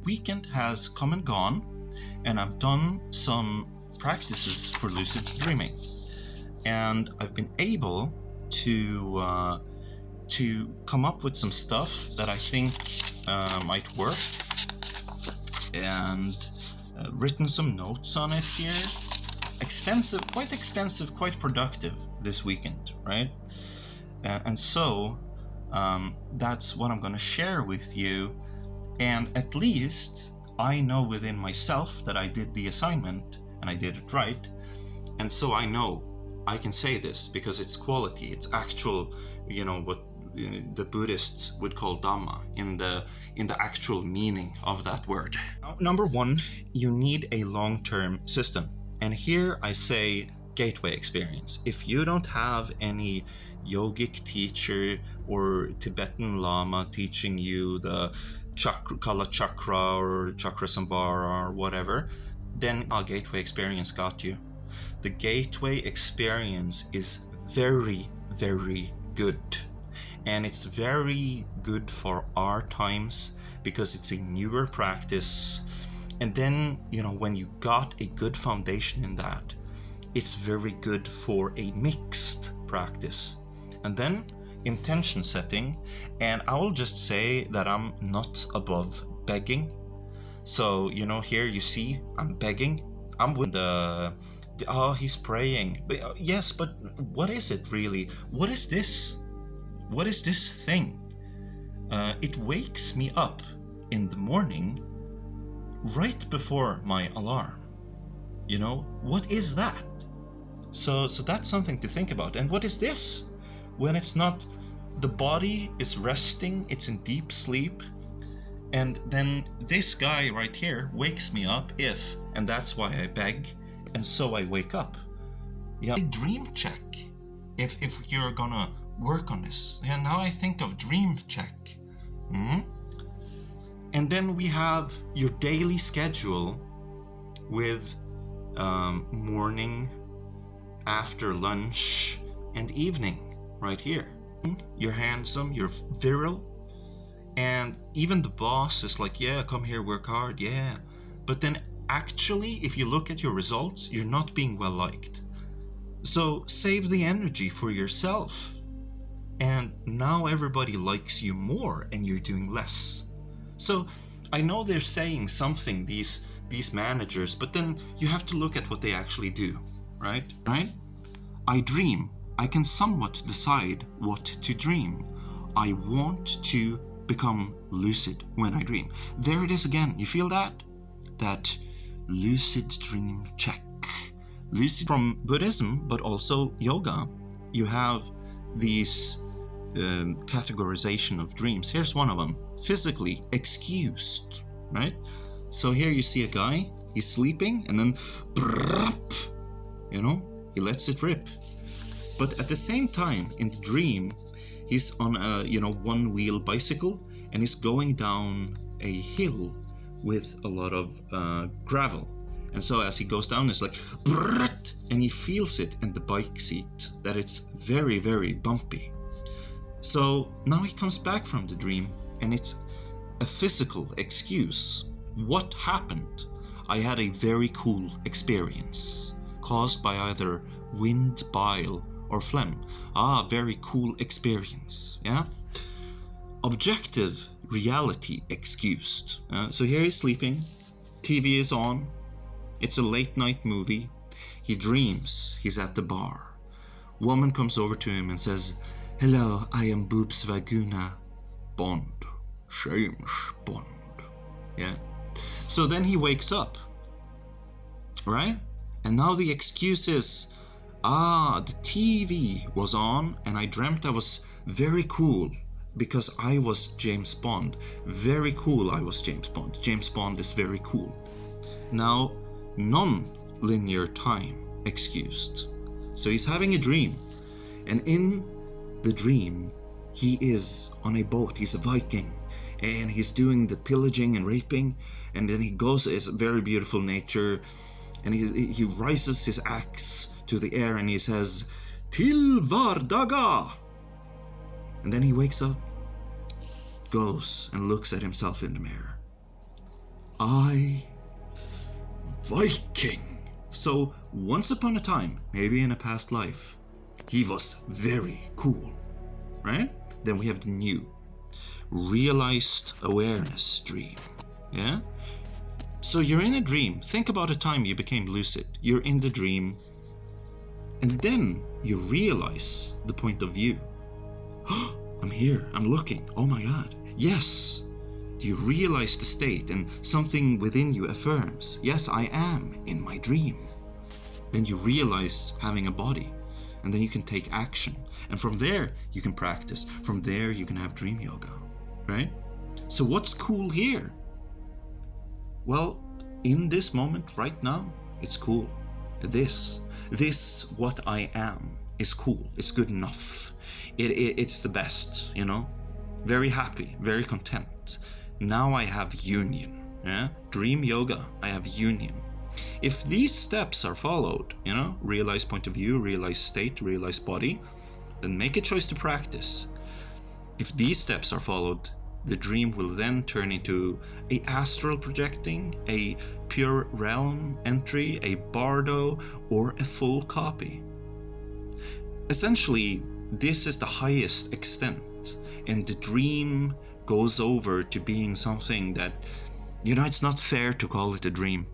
weekend has come and gone, and I've done some practices for lucid dreaming, and I've been able to come up with some stuff that I think might work, and written some notes on it here. Quite extensive, quite productive this weekend, right? And so that's what I'm going to share with you. And at least I know within myself that I did the assignment and I did it right. And so I know I can say this because it's quality, it's actual, what the Buddhists would call Dhamma in the actual meaning of that word. Now, number one, you need a long-term system. And here I say gateway experience. If you don't have any yogic teacher or Tibetan Lama teaching you the Kala Chakra or Chakra Samvara or whatever, then a gateway experience got you. The gateway experience is very, very good. And it's very good for our times because it's a newer practice. And then, when you got a good foundation in that, it's very good for a mixed practice. And then intention setting, and I will just say that I'm not above begging. So, here you see I'm begging. I'm with he's praying. But, yes, but what is it really? What is this? What is this thing? It wakes me up in the morning right before my alarm. What is that? So that's something to think about. And what is this? When it's not, the body is resting, it's in deep sleep, and then this guy right here wakes me up and that's why I beg, and so I wake up. Yeah, dream check. If you're gonna work on this. Yeah, now I think of dream check. And then we have your daily schedule with morning, after lunch, and evening right here. You're handsome, you're virile, and even the boss is like, yeah, come here, work hard, yeah. But then actually, if you look at your results, you're not being well liked. So save the energy for yourself. And now everybody likes you more and you're doing less. So I know they're saying something, these managers, but then you have to look at what they actually do, right? I dream. I can somewhat decide what to dream. I want to become lucid when I dream. There it is again. You feel that? That lucid dream check. Lucid from Buddhism, but also yoga. You have these categorization of dreams. Here's one of them. Physically excused, right? So here you see a guy, he's sleeping, and then he lets it rip. But at the same time, in the dream, he's on a one-wheel bicycle, and he's going down a hill with a lot of gravel. And so as he goes down, it's like, and he feels it in the bike seat, that it's very, very bumpy. So now he comes back from the dream, and it's a physical excuse. What happened? I had a very cool experience, caused by either wind, bile, or phlegm. Very cool experience, yeah? Objective reality excused. So here he's sleeping, TV is on, it's a late night movie, he dreams he's at the bar. Woman comes over to him and says, "Hello, I am Boobs Vaguna Bond, James Bond." Yeah. So then he wakes up, right? And now the excuse is, the TV was on and I dreamt I was very cool because I was James Bond. Very cool, I was James Bond. James Bond is very cool. Now, non-linear time excused. So he's having a dream, and in the dream, he is on a boat, he's a Viking, and he's doing the pillaging and raping, and then he goes, it's a very beautiful nature, and he rises his axe to the air and he says, "Til Vardaga!" And then he wakes up, goes and looks at himself in the mirror. Viking. So, once upon a time, maybe in a past life, he was very cool, right? Then we have the new, realized awareness dream, yeah? So you're in a dream. Think about a time you became lucid. You're in the dream, and then you realize the point of view. I'm here, I'm looking, oh my God, yes. Do you realize the state, and something within you affirms, yes, I am in my dream. Then you realize having a body, and then you can take action. And from there, you can practice. From there, you can have dream yoga, right? So what's cool here? Well, in this moment, right now, it's cool. This, what I am, is cool. It's good enough. It's the best, you know? Very happy, very content. Now I have union, yeah? Dream yoga, I have union. If these steps are followed, you know, realize point of view, realize state, realize body, then make a choice to practice. If these steps are followed, the dream will then turn into a astral projecting, a pure realm entry, a bardo, or a full copy. Essentially, this is the highest extent, and the dream goes over to being something that, you know, it's not fair to call it a dream.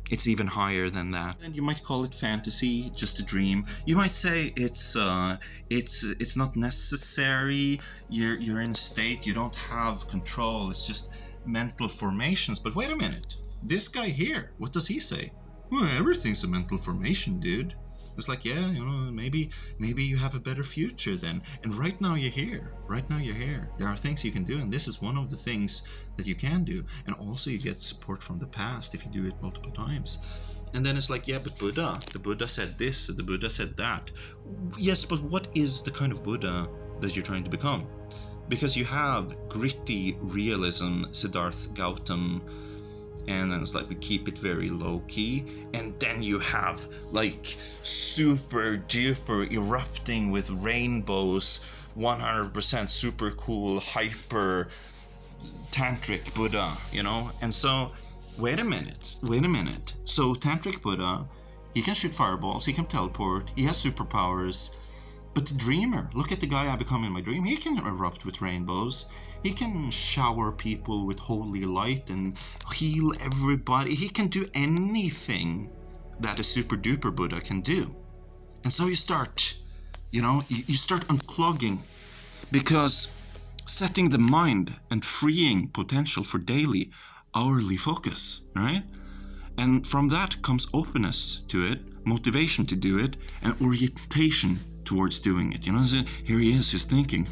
It's even higher than that. And you might call it fantasy, just a dream. You might say it's not necessary. You're in a state you don't have control. It's just mental formations. But wait a minute. This guy here, what does he say? Well, everything's a mental formation, dude. It's like, yeah, you know, maybe you have a better future then. And right now you're here. Right now you're here. There are things you can do, and this is one of the things that you can do. And also you get support from the past if you do it multiple times. And then it's like, yeah, but Buddha, the Buddha said this, the Buddha said that. Yes, but what is the kind of Buddha that you're trying to become? Because you have gritty realism, Siddhartha Gautam, and then it's like we keep it very low-key, and then you have like super duper erupting with rainbows, 100% super cool, hyper tantric Buddha, you know? And so wait a minute, so tantric Buddha, he can shoot fireballs, he can teleport, he has superpowers. But the dreamer, look at the guy I become in my dream. He can erupt with rainbows. He can shower people with holy light and heal everybody. He can do anything that a super duper Buddha can do. And so you start, you start unclogging, because setting the mind and freeing potential for daily, hourly focus, right? And from that comes openness to it, motivation to do it, and orientation towards doing it. So here he is, he's thinking,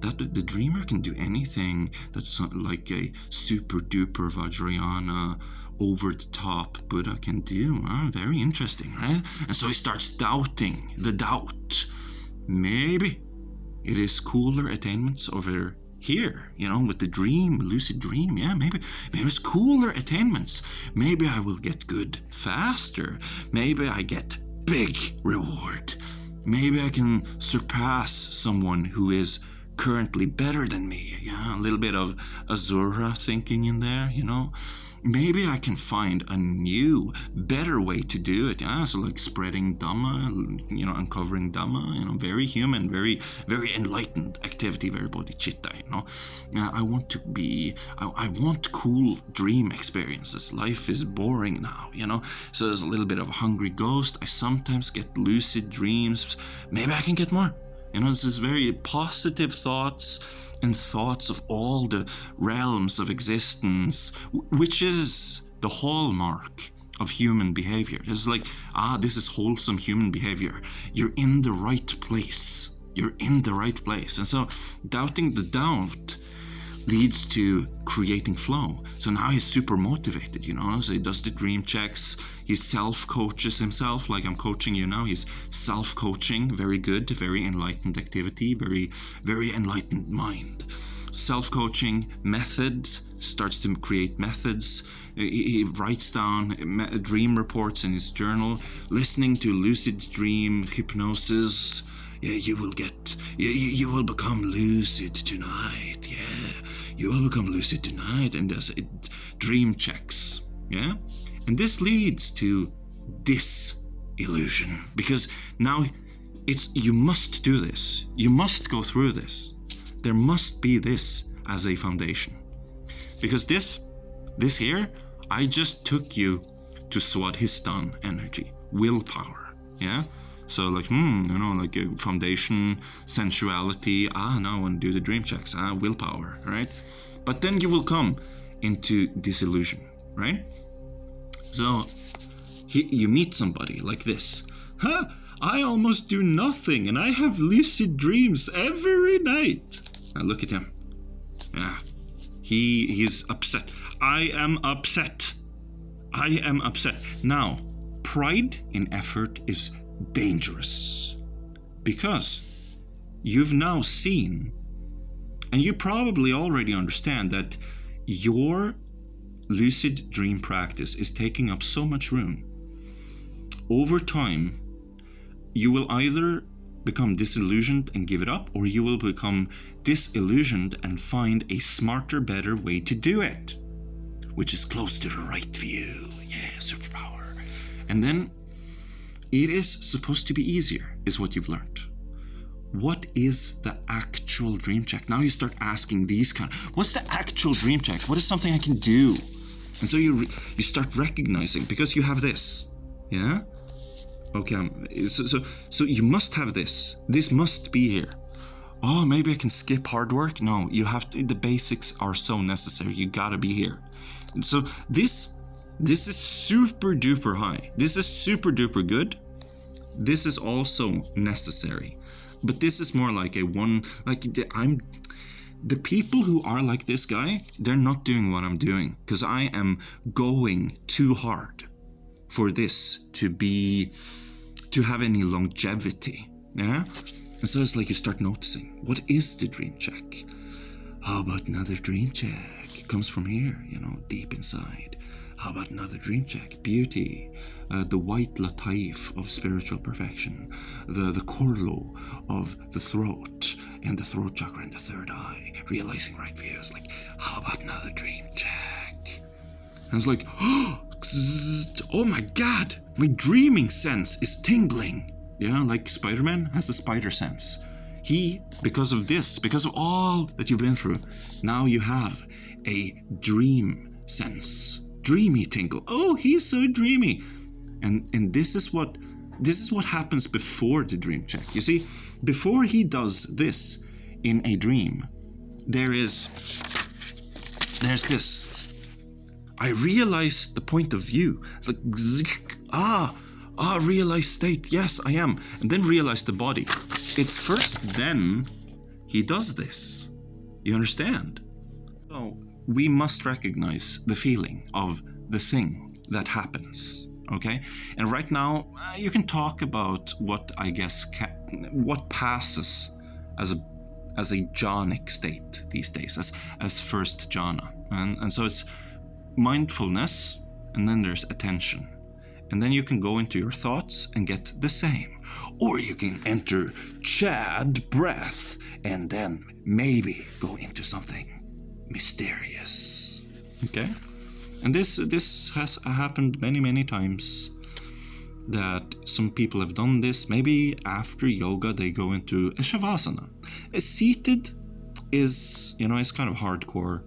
that the dreamer can do anything that's like a super duper Vajrayana, over the top Buddha can do. Very interesting, right? And so he starts doubting the doubt. Maybe it is cooler attainments over here, with the dream, lucid dream. Yeah, maybe it's cooler attainments. Maybe I will get good faster. Maybe I get big reward. Maybe I can surpass someone who is currently better than me. Yeah, a little bit of Azura thinking in there, Maybe I can find a new, better way to do it. Yeah, so like spreading Dhamma, uncovering Dhamma, very human, very, very enlightened activity, very bodhicitta, I want cool dream experiences. Life is boring now, So there's a little bit of a hungry ghost. I sometimes get lucid dreams. Maybe I can get more. This is very positive thoughts and thoughts of all the realms of existence, which is the hallmark of human behavior. It's like, this is wholesome human behavior. You're in the right place. You're in the right place. And so doubting the doubt leads to creating flow. So now he's super motivated, so he does the dream checks, he self-coaches himself, like I'm coaching you now. He's self-coaching, very good, very enlightened activity, very, very enlightened mind. Self-coaching methods, starts to create methods. He writes down dream reports in his journal, listening to lucid dream hypnosis. Yeah, you will become lucid tonight. you will become lucid tonight, and there's dream checks, yeah? And this leads to disillusion, because now you must do this. You must go through this. There must be this as a foundation. Because this here, I just took you to Swadhistan energy, willpower, yeah? So like, like a foundation, sensuality, now I want to do the dream checks, willpower, right? But then you will come into disillusion, right? So you meet somebody like this. I almost do nothing and I have lucid dreams every night. Now look at him. Yeah, he's upset. I am upset. Now, pride in effort is dangerous, because you've now seen, and you probably already understand, that your lucid dream practice is taking up so much room. Over time, you will either become disillusioned and give it up, or you will become disillusioned and find a smarter, better way to do it, which is close to the right view. Yeah, superpower. And then it is supposed to be easier, is what you've learned. What is the actual dream check? Now you start asking these what's the actual dream check? What is something I can do? And so you start recognizing, because you have this, yeah? Okay, so you must have this. This must be here. Oh, maybe I can skip hard work? No, you have to. The basics are so necessary. You gotta be here. And so this is super duper high. This is super duper good. This is also necessary. But this is more like the people who are like this guy, they're not doing what I'm doing, because I am going too hard for this to have any longevity. Yeah? And so it's like you start noticing, what is the dream check? How about another dream check? It comes from here, deep inside. How about another dream check? Beauty, the white lataif of spiritual perfection, the korlo of the throat, and the throat chakra and the third eye, realizing right views. Like, how about another dream check? And it's like, oh my god, my dreaming sense is tingling. Like Spider-Man has a spider sense. Because of this, because of all that you've been through, now you have a dream sense. Dreamy tingle. Oh, he's so dreamy. And this is what happens before the dream check. You see, before he does this in a dream, there's this. I realize the point of view. It's like realize state. Yes, I am. And then realize the body. It's first then he does this. You understand? So we must recognize the feeling of the thing that happens. Okay? And right now, you can talk about what I guess what passes as a jhanic state these days, as first jhana. And so it's mindfulness, and then there's attention. And then you can go into your thoughts and get the same. Or you can enter Chad breath and then maybe go into something mysterious. Okay? And this has happened many, many times, that some people have done this. Maybe after yoga they go into a shavasana. Seated is, it's kind of hardcore.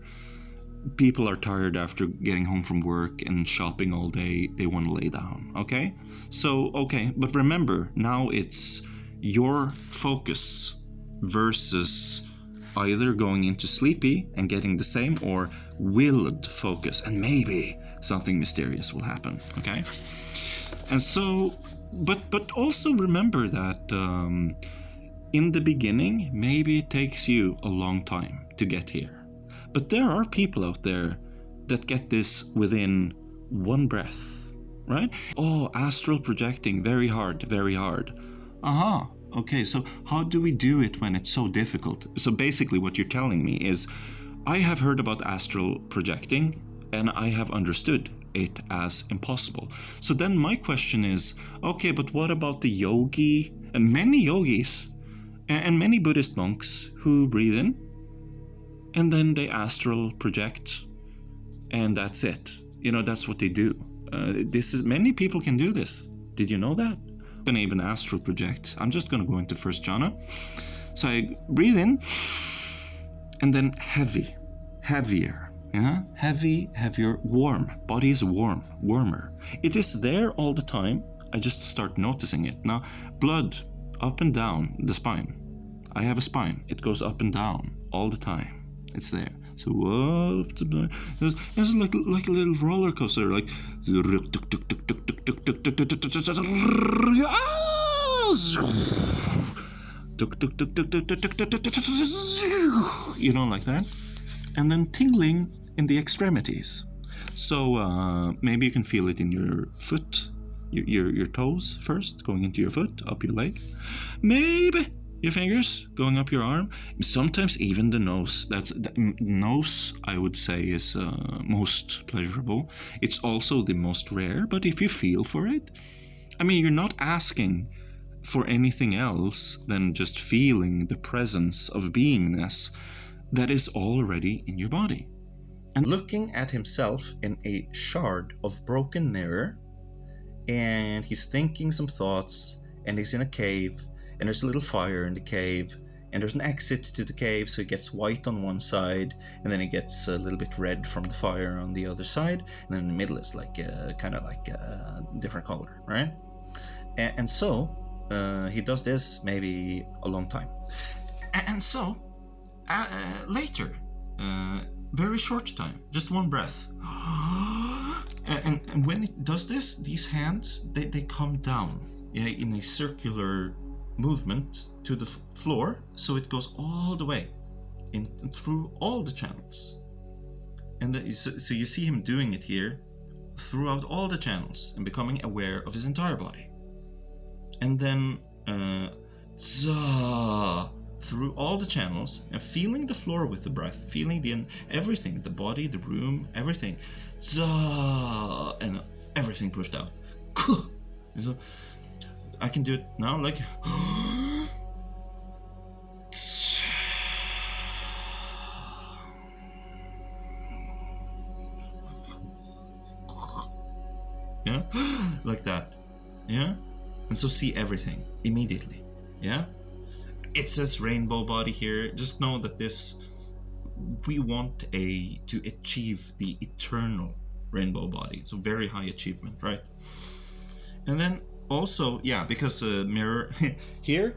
People are tired after getting home from work and shopping all day. They want to lay down, okay? So, okay, but remember, now it's your focus versus either going into sleepy and getting the same, or willed focus, and maybe something mysterious will happen, okay? And so, but also remember that in the beginning, maybe it takes you a long time to get here. But there are people out there that get this within one breath, right? Oh, astral projecting, very hard, very hard. Okay, so how do we do it when it's so difficult? So basically what you're telling me is, I have heard about astral projecting and I have understood it as impossible. So then my question is, okay, but what about the yogi and many yogis and many Buddhist monks who breathe in and then they astral project, and that's it. That's what they do. Many people can do this. Did you know that? I'm gonna even astral project. I'm just gonna go into first jhana. So I breathe in, and then heavier. Yeah, heavier, warm. Body is warmer. It is there all the time. I just start noticing it. Now, blood up and down the spine. I have a spine. It goes up and down all the time. It's there. So it's like a little roller coaster, like like that, and then tingling in the extremities. So maybe you can feel it in your foot, your toes first, going into your foot, up your leg, maybe your fingers going up your arm, sometimes even the nose. Nose, I would say, is most pleasurable. It's also the most rare, but if you feel for it, you're not asking for anything else than just feeling the presence of beingness that is already in your body. And looking at himself in a shard of broken mirror, and he's thinking some thoughts, and he's in a cave, and there's a little fire in the cave, and there's an exit to the cave, so it gets white on one side, and then it gets a little bit red from the fire on the other side, and then in the middle is kind of like a different color, right? And so he does this maybe a long time, and so later, very short time, just one breath, and when it does this, these hands they come down in a circular movement to the floor, so it goes all the way in through all the channels, and so you see him doing it here throughout all the channels and becoming aware of his entire body, and then through all the channels and feeling the floor with the breath, feeling everything, the body, the room, everything, and everything pushed out. And so I can do it now, like yeah, like that, yeah. And so see everything immediately, yeah. It says rainbow body here. Just know that we want to achieve the eternal rainbow body. It's a very high achievement, right? And then also, yeah, because mirror here,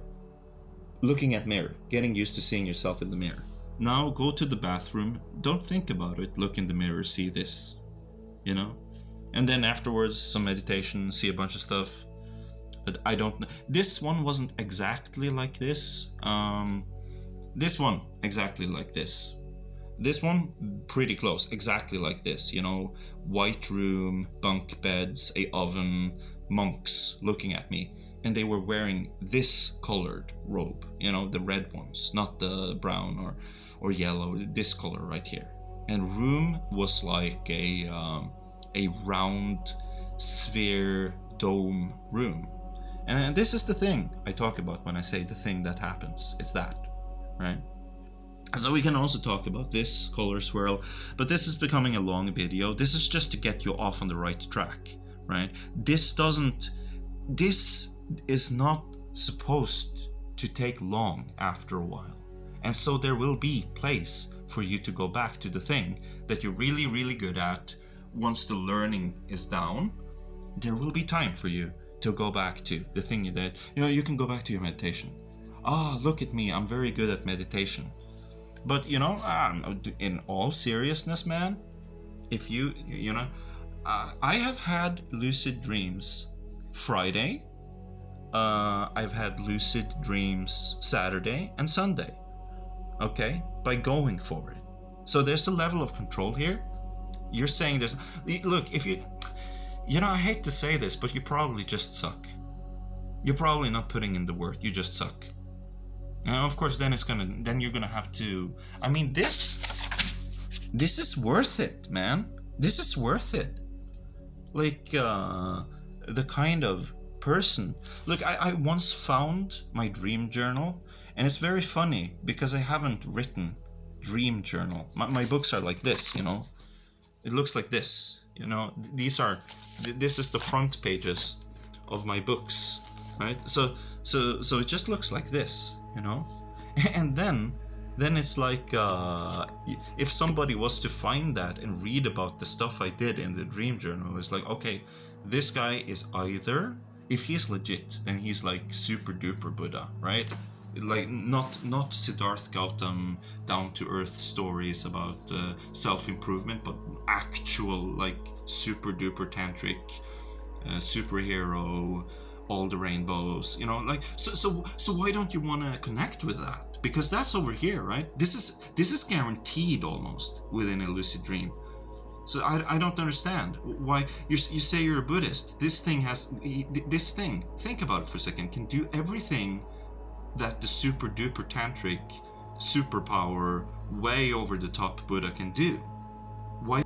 looking at mirror, getting used to seeing yourself in the mirror. Now go to the bathroom, don't think about it, look in the mirror, see this, and then afterwards some meditation, see a bunch of stuff. But I don't know, this one wasn't exactly like this. This one exactly like this. This one pretty close, exactly like this, white room, bunk beds, a oven, monks looking at me, and they were wearing this colored robe, the red ones, not the brown or yellow, this color right here. And room was like a round sphere dome room. And this is the thing I talk about when I say the thing that happens. It's that, right? And so we can also talk about this color swirl, but this is becoming a long video. This is just to get you off on the right track, right? This is not supposed to take long after a while. And so there will be place for you to go back to the thing that you're really, really good at. Once the learning is down, there will be time for you to go back to the thing that, you can go back to your meditation. Look at me, I'm very good at meditation. But, in all seriousness, man, if I have had lucid dreams Friday, I've had lucid dreams Saturday and Sunday, okay, by going for it. So there's a level of control here. You're saying look, if I hate to say this, but you probably just suck. You're probably not putting in the work, you just suck. And of course, then you're gonna have to, this is worth it, man. This is worth it. Like, the kind of person, look, I once found my dream journal, and it's very funny because I haven't written Dream journal. My books are like this, you know. It looks like this, you know. This is the front pages of my books, right? So it just looks like this, you know. And then it's like, if somebody was to find that and read about the stuff I did in the Dream journal, it's like, okay, this guy is either, if he's legit, then he's like super duper Buddha, right? Like not Siddhartha Gautam down to earth stories about self-improvement, but actual like super duper tantric superhero, all the rainbows, you know, like so why don't you want to connect with that? Because that's over here, right? This is guaranteed almost within a lucid dream. So I don't understand why you say you're a Buddhist. This thing, think about it for a second, can do everything that the super duper tantric superpower way over the top Buddha can do. Why